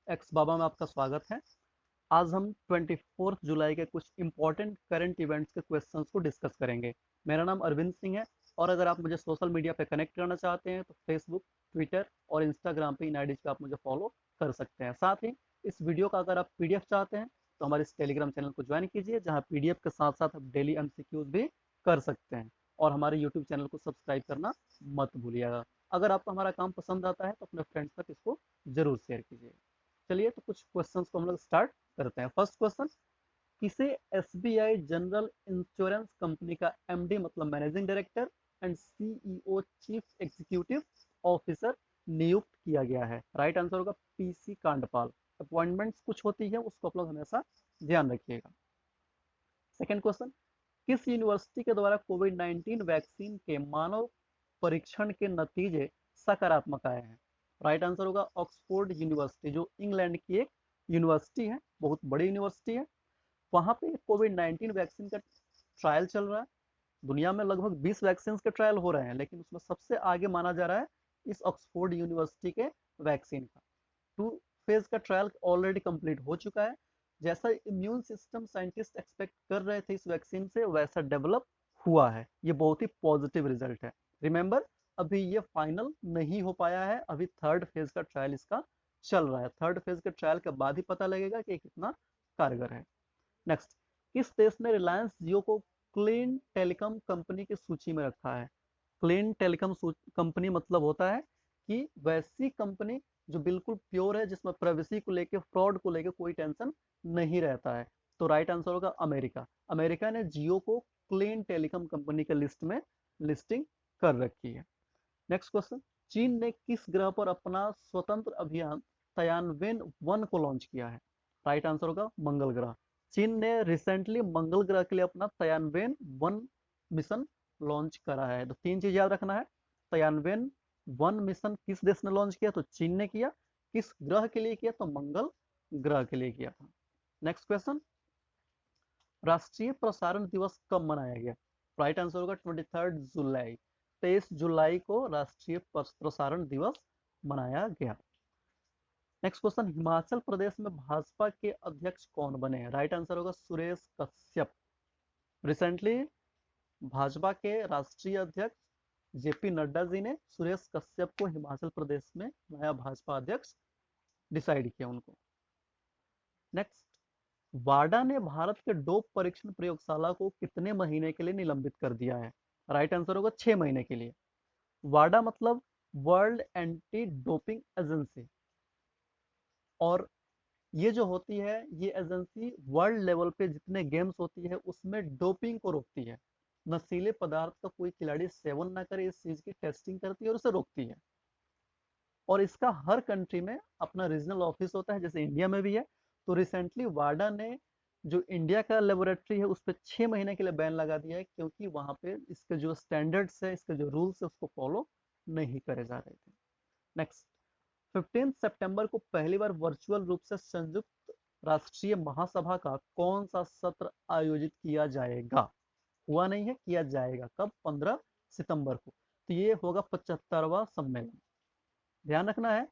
X बाबा में आपका स्वागत है। आज हम 24 जुलाई के कुछ इंपॉर्टेंट करंट इवेंट्स के क्वेश्चंस को डिस्कस करेंगे। मेरा नाम अरविंद सिंह है और अगर आप मुझे सोशल मीडिया पे कनेक्ट करना चाहते हैं तो फेसबुक, ट्विटर और इंस्टाग्राम पे इन आईडीज पे आप मुझे फॉलो कर सकते हैं। साथ ही इस वीडियो का अगर आप पीडीएफ चाहते हैं तो हमारे इस टेलीग्राम चैनल को ज्वाइन कीजिए, जहाँ पीडीएफ के साथ साथ आप डेली एमसीक्यूज भी कर सकते हैं। और हमारे यूट्यूब चैनल को सब्सक्राइब करना मत भूलिएगा। अगर आपको हमारा काम पसंद आता है तो अपने फ्रेंड्स तक इसको जरूर शेयर कीजिए। चलिए तो कुछ क्वेश्चंस को हम लोग स्टार्ट करते हैं। फर्स्ट क्वेश्चन, किसे एसबीआई जनरल इंश्योरेंस कंपनी का एमडी मतलब managing director and CEO chief executive officer नियुक्त किया गया है? राइट आंसर होगा पीसी कांडपाल। अपॉइंटमेंट्स कुछ होती है, उसको आप लोग हमेशा ध्यान रखिएगा। सेकेंड क्वेश्चन, किस यूनिवर्सिटी के द्वारा कोविड 19 वैक्सीन के मानव परीक्षण के नतीजे सकारात्मक आए हैं? राइट आंसर होगा ऑक्सफोर्ड यूनिवर्सिटी, जो इंग्लैंड की एक यूनिवर्सिटी है, बहुत बड़ी यूनिवर्सिटी है। वहां पे कोविड 19 वैक्सीन का ट्रायल चल रहा है। दुनिया में लगभग 20 वैक्सीन के ट्रायल हो रहे हैं, लेकिन उसमें सबसे आगे माना जा रहा है इस ऑक्सफोर्ड यूनिवर्सिटी के वैक्सीन का। 2 फेज का ट्रायल ऑलरेडी कंप्लीट हो चुका है। जैसा इम्यून सिस्टम साइंटिस्ट एक्सपेक्ट कर रहे थे इस वैक्सीन से, वैसा डेवलप हुआ है। ये बहुत ही पॉजिटिव रिजल्ट है। रिमेंबर, अभी ये फाइनल नहीं हो पाया है, अभी थर्ड फेज का ट्रायल इसका चल रहा है। थर्ड फेज के ट्रायल के बाद ही पता लगेगा कि कितना कारगर है। नेक्स्ट, किस देश ने रिलायंस जियो को क्लीन टेलीकॉम कंपनी की सूची में रखा है? क्लीन टेलीकॉम कंपनी मतलब होता है कि वैसी कंपनी जो बिल्कुल प्योर है, जिसमें प्राइवेसी को लेके, फ्रॉड को लेके कोई टेंशन नहीं रहता है। तो राइट आंसर होगा अमेरिका। अमेरिका ने जियो को क्लीन टेलीकॉम कंपनी के लिस्ट में लिस्टिंग कर रखी है। नेक्स्ट क्वेश्चन, चीन ने किस ग्रह पर अपना स्वतंत्र अभियान तयानवेन 1 को लॉन्च किया है? राइट आंसर होगा मंगल ग्रह। चीन ने रिसेंटली मंगल ग्रह के लिए अपना तयानवेन 1 मिशन लॉन्च करा है। तो तीन चीज याद रखना है। तयानवेन 1 मिशन किस देश ने लॉन्च किया? तो चीन ने किया। किस ग्रह के लिए किया? तो मंगल ग्रह के लिए किया था। नेक्स्ट क्वेश्चन, राष्ट्रीय प्रसारण दिवस कब मनाया गया? राइट आंसर होगा 23 जुलाई। 23 जुलाई को राष्ट्रीय प्रसारण दिवस मनाया गया। नेक्स्ट क्वेश्चन, हिमाचल प्रदेश में भाजपा के अध्यक्ष कौन बने? राइट आंसर होगा सुरेश कश्यप। रिसेंटली भाजपा के राष्ट्रीय अध्यक्ष जेपी नड्डा जी ने सुरेश कश्यप को हिमाचल प्रदेश में नया भाजपा अध्यक्ष डिसाइड किया उनको। नेक्स्ट, वाडा ने भारत के डोप परीक्षण प्रयोगशाला को कितने महीने के लिए निलंबित कर दिया है? राइट आंसर होगा 6 महीने के लिए। वाडा मतलब वर्ल्ड एंटी डोपिंग एजेंसी, और ये जो होती है, ये एजेंसी वर्ल्ड लेवल पे जितने गेम्स होती है उसमें डोपिंग को रोकती है। नशीले पदार्थ का कोई खिलाड़ी सेवन ना करे, इस चीज की टेस्टिंग करती है और उसे रोकती है। और इसका हर कंट्री में अपना रीजनल ऑफिस होता है, जैसे इंडिया में भी है। तो रिसेंटली वाडा ने जो इंडिया का लेबोरेटरी है उस पर 6 महीने के लिए बैन लगा दिया है, क्योंकि वहां पे इसके जो स्टैंडर्ड्स है, इसके जो रूल्स है, उसको फॉलो नहीं करे जा रहे थे। नेक्स्ट, 15 सितंबर को पहली बार वर्चुअल रूप से संयुक्त राष्ट्रीय महासभा का कौन सा सत्र आयोजित किया जाएगा? हुआ नहीं है, किया जाएगा। कब? 15 सितंबर को। तो ये होगा 75वां सम्मेलन। ध्यान रखना है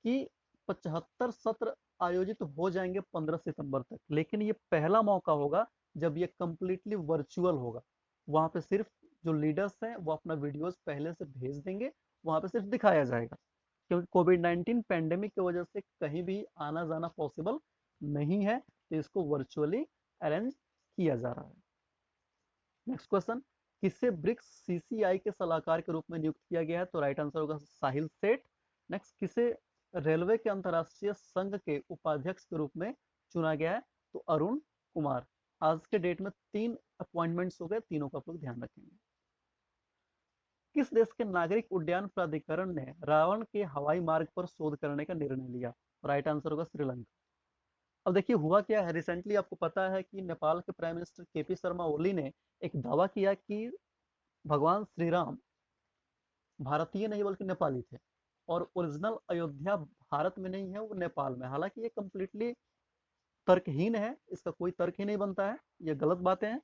कि 75 सत्र आयोजित हो जाएंगे 15 सितंबर तक, लेकिन ये पहला मौका होगा जब ये कंप्लीटली वर्चुअल होगा। वहां पे सिर्फ जो लीडर्स हैं वो अपना वीडियोस पहले से भेज देंगे, वहां पे सिर्फ दिखाया जाएगा, क्योंकि कोविड-19 पैंडेमिक की वजह से कहीं भी आना जाना पॉसिबल नहीं है, तो इसको वर्चुअली अरेंज किया जा रहा है। नेक्स्ट क्वेश्चन, किसे ब्रिक्स सीसीआई के सलाहकार के रूप में नियुक्त किया गया है? तो राइट आंसर होगा साहिल सेठ। नेक्स्ट, किसे रेलवे के अंतर्राष्ट्रीय संघ के उपाध्यक्ष के रूप में चुना गया है? तो अरुण कुमार। आज के डेट में 3 अपॉइंटमेंट्स हो गए, तीनों का आप लोग ध्यान रखेंगे। किस देश के नागरिक उड्डयन प्राधिकरण ने रावण के हवाई मार्ग पर शोध करने का निर्णय लिया? राइट आंसर होगा श्रीलंका। अब देखिए हुआ क्या है, रिसेंटली आपको पता है कि नेपाल के prime minister KP Sharma Oli ने एक दावा किया कि भगवान श्री राम भारतीय नहीं बल्कि नेपाली थे, और ओरिजिनल अयोध्या भारत में नहीं है, वो नेपाल में। हालांकि ये कंप्लीटली तर्कहीन है, इसका कोई तर्क ही नहीं बनता है, ये गलत बातें हैं।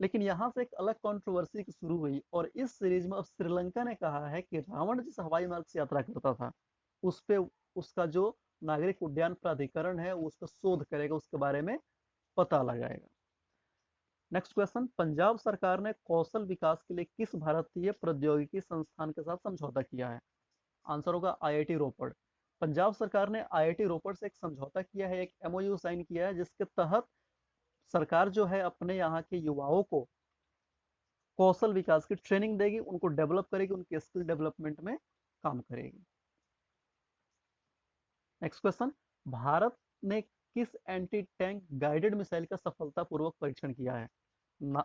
लेकिन यहाँ से एक अलग कंट्रोवर्सी शुरू हुई, और इस सीरीज में अब श्रीलंका ने कहा है कि रावण जिस हवाई मार्ग से यात्रा करता था उस पे उसका जो नागरिक उड्डयन प्राधिकरण है वो उसका शोध करेगा, उसके बारे में पता लगाएगा। नेक्स्ट क्वेश्चन, पंजाब सरकार ने कौशल विकास के लिए किस भारतीय प्रौद्योगिकी संस्थान के साथ समझौता किया है? आंसर होगा आईआईटी रोपड़। पंजाब सरकार ने आईआईटी रोपड़ से एक समझौता किया है, एक एमओयू साइन किया है, जिसके तहत सरकार जो है अपने यहाँ के युवाओं को कौशल विकास की ट्रेनिंग देगी, उनको डेवलप करेगी, उनके स्किल डेवलपमेंट में काम करेगी। नेक्स्ट क्वेश्चन, भारत ने किस एंटी टैंक गाइडेड मिसाइल का सफलतापूर्वक परीक्षण किया है?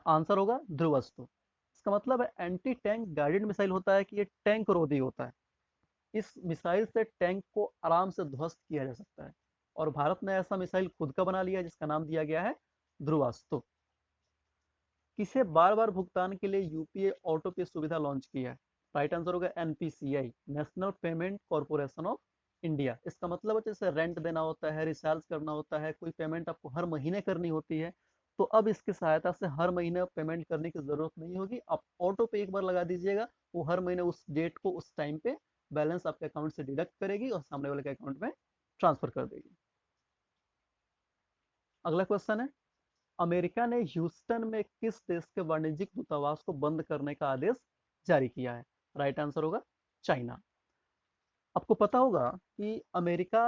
आंसर होगा ध्रुवस्तु। इसका मतलब है एंटी टैंक गाइडेड मिसाइल होता है कि ये टैंक रोधी होता है। इस मिसाइल से टैंक को आराम से ध्वस्त किया जा सकता है, और भारत ने ऐसा मिसाइल खुद का बना लिया जिसका नाम दिया गया है ध्रुवास्तु। किसे बार बार भुगतान के लिए यूपीए ऑटो पे सुविधा लॉन्च की है? राइट आंसर होगा NPCI, national payment corporation of India. इसका मतलब है जैसे रेंट देना होता है, रिचार्ज करना होता है, कोई पेमेंट आपको हर महीने करनी होती है, तो अब इसकी सहायता से हर महीने पेमेंट करने की जरूरत नहीं होगी। आप ऑटो पे एक बार लगा दीजिएगा, वो हर महीने उस डेट को उस टाइम पे बैलेंस आपके अकाउंट से डिडक्ट करेगी और सामने वाले के अकाउंट में ट्रांसफर कर देगी। अगला क्वेश्चन है, अमेरिका ने ह्यूस्टन में किस देश के वाणिज्यिक दूतावास को बंद करने का आदेश जारी किया है? राइट आंसर होगा चाइना। आपको पता होगा कि अमेरिका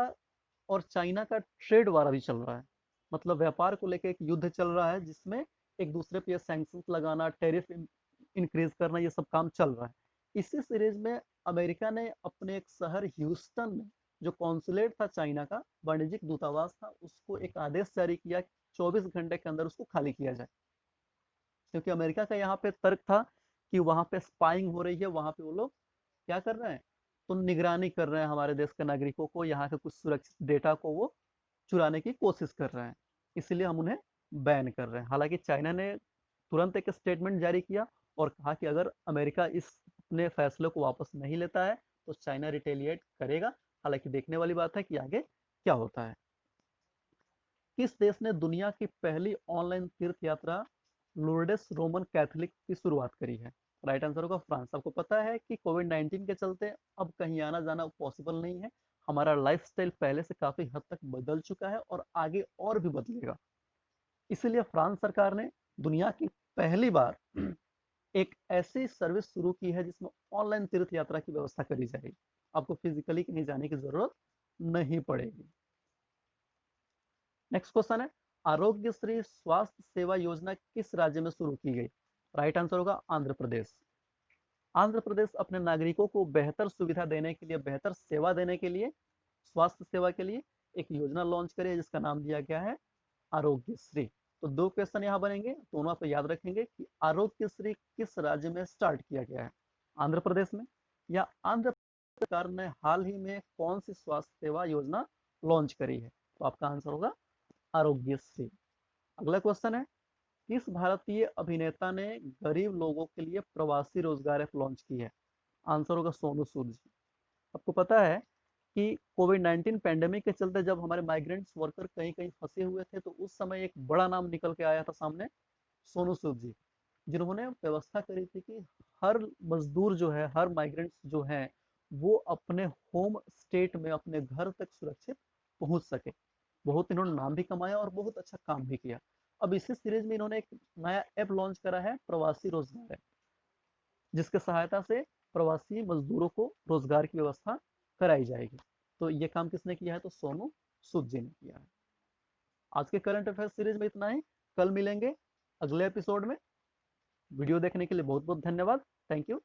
और चाइना का ट्रेड वार अभी चल रहा है, मतलब व्यापार को लेकर एक युद्ध चल रहा है, जिसमें एक दूसरे पे सैंक्शंस लगाना, टैरिफ इंक्रीज करना, ये सब काम चल रहा है। इसी सीरीज में अमेरिका ने अपने एक शहर ह्यूस्टन में, जो कॉन्सुलेट था चाइना का, वाणिज्यिक दूतावास था, उसको एक आदेश जारी किया 24 घंटे के अंदर उसको खाली किया जाए, क्योंकि अमेरिका का यहाँ पे तर्क था कि वहां पे स्पाइंग हो रही है, वहां पे वो लोग क्या कर रहे हैं, तो निगरानी कर रहे हैं हमारे देश के नागरिकों को, यहाँ के कुछ सुरक्षित डेटा को वो चुराने की कोशिश कर रहे हैं, इसलिए हम उन्हें बैन कर रहे हैं। हालांकि चाइना ने तुरंत एक स्टेटमेंट जारी किया और कहा कि अगर अमेरिका इस अपने फैसले को वापस नहीं लेता है तो चाइना रिटेलिएट करेगा। हालांकि देखने वाली बात है कि आगे क्या होता है। किस देश ने दुनिया की पहली ऑनलाइन तीर्थ यात्रा लुर्डेस रोमन कैथोलिक की शुरुआत करी है? राइट आंसर होगा फ्रांस। आपको पता है कि कोविड-19 के चलते अब कहीं आना जाना पॉसिबल नहीं है, हमारा लाइफस्टाइल पहले से काफी हद तक बदल चुका है और आगे और भी बदलेगा। इसीलिए फ्रांस सरकार ने दुनिया की पहली बार एक ऐसी सर्विस शुरू की है जिसमें ऑनलाइन तीर्थ यात्रा की व्यवस्था करी जाएगी, आपको फिजिकली कहीं जाने की जरूरत नहीं पड़ेगी। नेक्स्ट क्वेश्चन है, आरोग्यश्री स्वास्थ्य सेवा योजना किस राज्य में शुरू की गई? राइट आंसर होगा आंध्र प्रदेश। आंध्र प्रदेश अपने नागरिकों को बेहतर सुविधा देने के लिए, बेहतर सेवा देने के लिए, स्वास्थ्य सेवा के लिए एक योजना लॉन्च करी है जिसका नाम दिया गया है आरोग्यश्री। तो दो क्वेश्चन यहाँ बनेंगे, दोनों आप याद रखेंगे कि आरोग्यश्री किस राज्य में स्टार्ट किया गया है, आंध्र प्रदेश में, या आंध्र सरकार ने हाल ही में कौन सी स्वास्थ्य सेवा योजना लॉन्च करी है? तो आपका आंसर होगा आरोग्यश्री। अगला क्वेश्चन है, किस भारतीय अभिनेता ने गरीब लोगों के लिए प्रवासी रोजगार ऐप लॉन्च की है? आंसर होगा सोनू सूद जी। आपको पता है कि कोविड-19 पैंडेमिक के चलते जब हमारे माइग्रेंट्स वर्कर कहीं कहीं फंसे हुए थे, तो उस समय एक बड़ा नाम निकल के आया था सामने, सोनू सूद जी, जिन्होंने व्यवस्था करी थी कि हर मजदूर जो है, हर माइग्रेंट्स जो हैं, वो अपने होम स्टेट में अपने घर तक सुरक्षित पहुंच सके। बहुत इन्होंने नाम भी कमाया और बहुत अच्छा काम भी किया। अब इसी सीरीज में इन्होंने एक नया ऐप लॉन्च करा है, प्रवासी रोजगार ऐप, जिसके सहायता से प्रवासी मजदूरों को रोजगार की व्यवस्था कराई जाएगी। तो ये काम किसने किया है? तो सोनू सूद जी ने किया है। आज के करंट अफेयर्स सीरीज में इतना ही, कल मिलेंगे अगले एपिसोड में। वीडियो देखने के लिए बहुत बहुत धन्यवाद। Thank you.